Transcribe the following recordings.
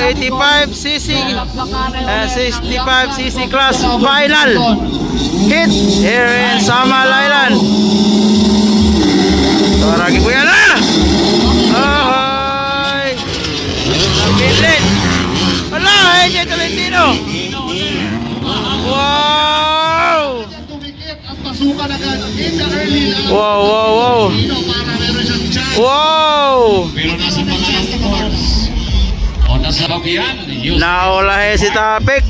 85cc 65cc class final hit here in Samal Island. So ragi ko yan na. Ahoy! Nakilin. Wala, AJ Tolentino. Wow! Wow, wow, wow. Wow! Naulahe si Tapik.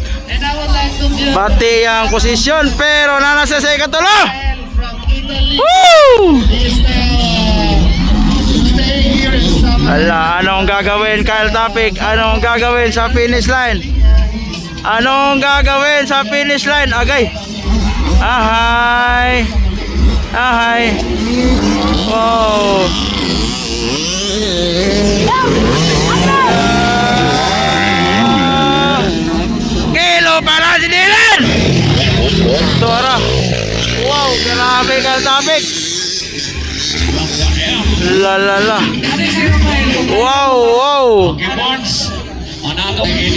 Bati ang posisyon pero nanasa sa ikatulo. Woo! Ala, anong gagawin Kyle Tapik? Anong gagawin sa finish line? Anong gagawin sa finish line? Agay. Ahay. Ahay. Wow. Kilo para si Dylan. Tora. Wow, grabe Kyle Tapik. La la la. Wow, wow.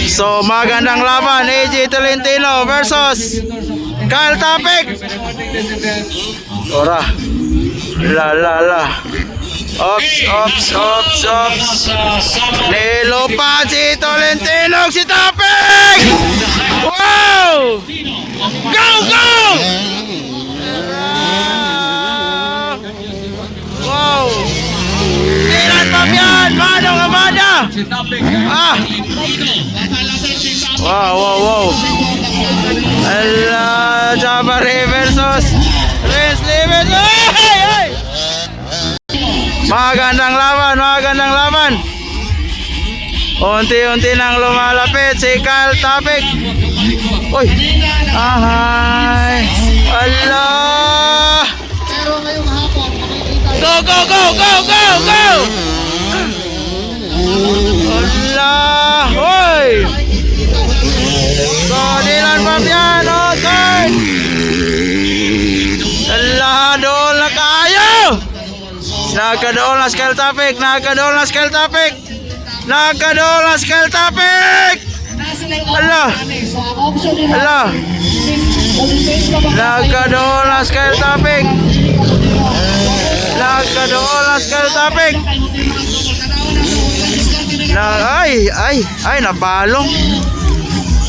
So magandang laban, AJ Tolentino versus Kyle Tapik. Ora. La la la. Ops, ops, ops, ops. Nilupan si Tolentino si Tapik. Wow! Go, go! Wow! Dylan Fabian, Manong Amada. Ah! Wow, wow, wow. Ala, Jabari versus Vince Livens. Hey, hey! Magandang laban, magandang laban. Unti-unti nang lumalapit si Kyle Tapik. Uy! Ahay! Allah! Go, go, go, go, go, go! Allah! Uy! So, Dylan Fabian, okay! Allah, doon na kayo! Nagkadoon na si Kyle Tapik! Nagkadoon na si Kyle Tapik! Nagkadoon na si Kyle Tapik! Allah! Allah! Nagkadoon na si Kyle Tapik! Nagkadoon na si Kyle Tapik! Ay, napalong!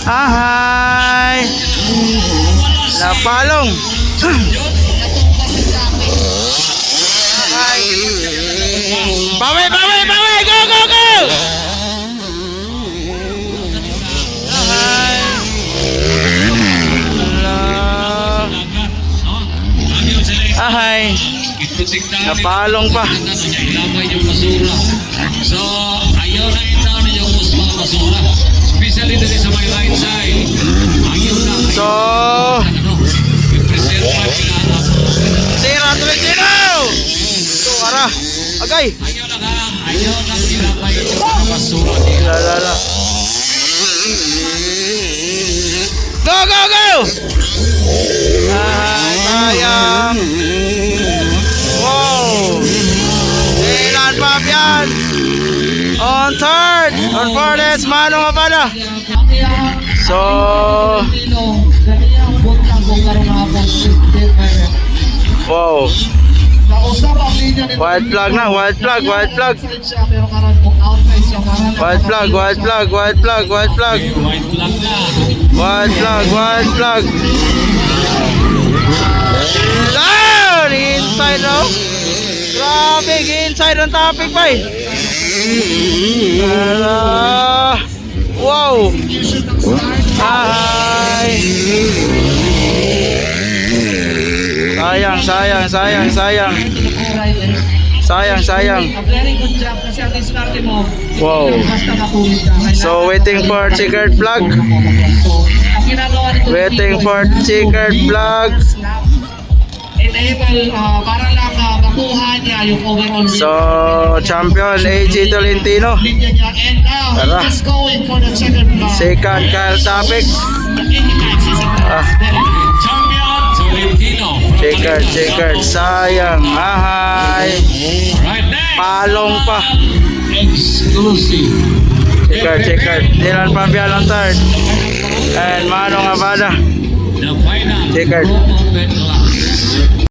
Ahay! Napalong! Bawi, bawi, bawi! Go, go, go! Ahay! Napalong pa. So, ayaw na ito yung mga basura. Especially dito sa may right side. Ayaw na. So, Sira Tolentino! So, ara. Agay! Ayaw na ka. Ayaw na ilapay yung mga basura. La, la, la. Go, go, go! Ay, sayang. Wow! Dylan Fabian on third. On fourth, Manong Amada. So, wow. White flag na, white flag, white flag. White flag, white flag, white flag, white flag. White flag, white flag. Down! Inside now. Grabe, inside on Tapik pa eh. Wow! Ay! Sayang, sayang, sayang, sayang. Sayang, sayang. Wow. So waiting for checkered flag. Waiting for checkered flag. Para lang makuha niya yung overall. So champion AJ Tolentino. Tara. Second Kyle Tapik. Checkered, checkered. Sayang. Ahay. Palong pa. Exclusive. check card. Dylan Pabial ang third. And Manong Abada. The final Check card. promo bet